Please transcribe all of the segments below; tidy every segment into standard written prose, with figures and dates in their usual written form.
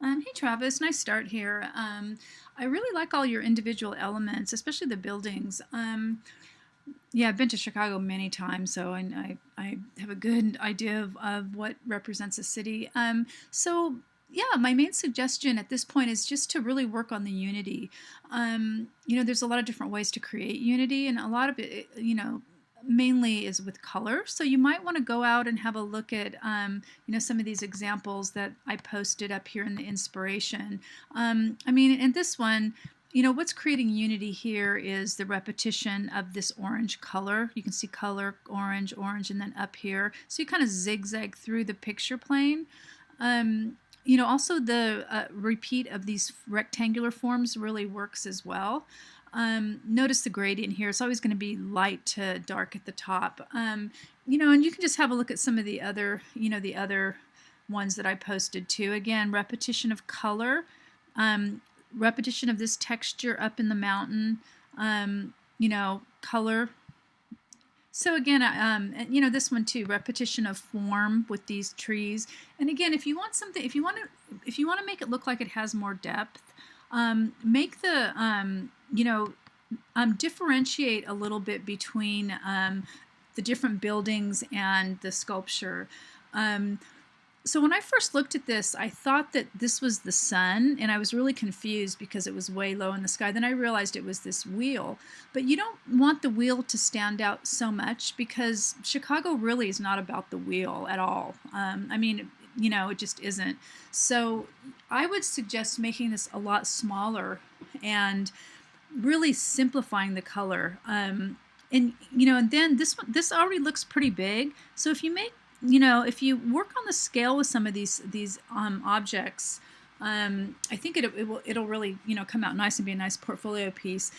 Hey Travis, nice start here. I really like all your individual elements, especially the buildings. Yeah, I've been to Chicago many times, so I have a good idea of what represents a city. Yeah, my main suggestion at this point is just to really work on the unity. There's a lot of different ways to create unity, and a lot of it, mainly is with color. So you might want to go out and have a look at, some of these examples that I posted up here in the inspiration. In this one, what's creating unity here is the repetition of this orange color. You can see color, orange, orange, and then up here. So you kind of zigzag through the picture plane. Also the repeat of these rectangular forms really works as well. Notice the gradient here. It's always going to be light to dark at the top. And you can just have a look at some of the other, the other ones that I posted too. Again, repetition of color, repetition of this texture up in the mountain, color. So again, this one too, repetition of form with these trees. And again, if you want something, if you want to make it look like it has more depth, make the, differentiate a little bit between the different buildings and the sculpture. So when I first looked at this, I thought that this was the sun, and I was really confused because it was way low in the sky. Then I realized it was this wheel. But you don't want the wheel to stand out so much because Chicago really is not about the wheel at all. It just isn't. So I would suggest making this a lot smaller and really simplifying the color. And then this already looks pretty big. So if you make if you work on the scale with some of these objects, I think it'll really come out nice and be a nice portfolio piece.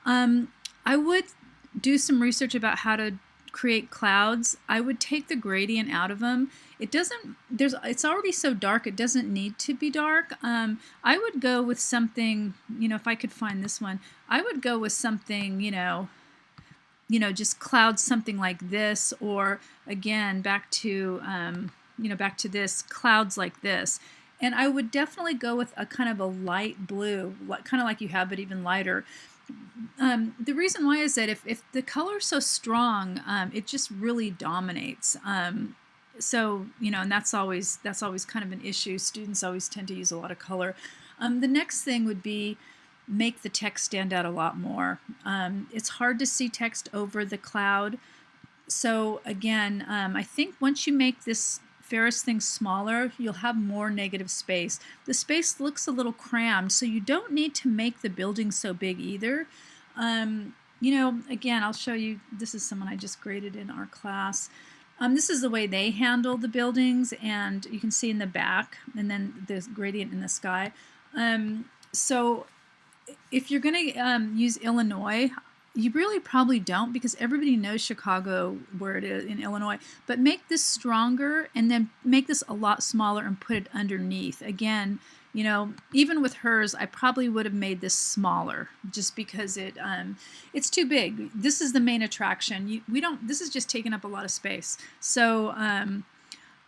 I would do some research about how to create clouds. I would take the gradient out of them. It's already so dark, it doesn't need to be dark. I would go with something, if I could find this one, I would go with something, just clouds something like this, or again, back to this, clouds like this. And I would definitely go with a kind of a light blue, kind of like you have, but even lighter. The reason why is that if the color is so strong, it just really dominates. And that's always kind of an issue. Students always tend to use a lot of color. The next thing would be make the text stand out a lot more. It's hard to see text over the cloud. So again, I think once you make this Ferris thing smaller, you'll have more negative space. The space looks a little crammed, so you don't need to make the building so big either. Again, I'll show you, this is someone I just graded in our class. This is the way they handle the buildings, and you can see in the back, and then the gradient in the sky. So if you're going to use Illinois, you really probably don't, because everybody knows Chicago where it is in Illinois. But make this stronger and then make this a lot smaller and put it underneath. Again, even with hers, I probably would have made this smaller just because it's too big. This is the main attraction. This is just taking up a lot of space. So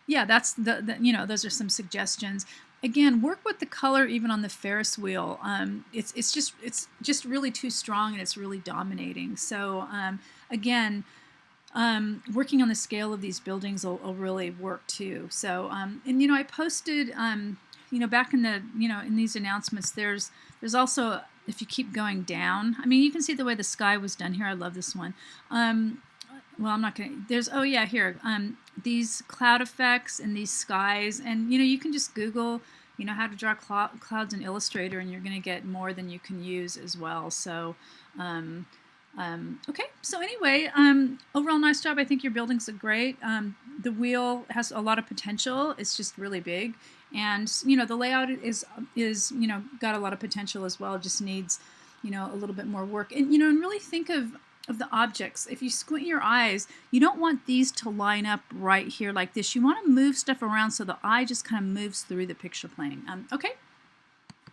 yeah, that's those are some suggestions. Again, work with the color even on the Ferris wheel. It's just really too strong, and it's really dominating. So again, working on the scale of these buildings will really work too. So I posted back in the in these announcements, there's also, if you keep going down, you can see the way the sky was done here. I love this one. Well, I'm not going to, oh yeah, here, these cloud effects and these skies, and you can just Google how to draw clouds in Illustrator, and you're going to get more than you can use as well. So okay, so anyway, overall nice job. I think your buildings look great. The wheel has a lot of potential. It's just really big, and the layout is got a lot of potential as well. It just needs a little bit more work, and and really think of the objects. If you squint your eyes, you don't want these to line up right here like this. You want to move stuff around so the eye just kind of moves through the picture plane. Okay.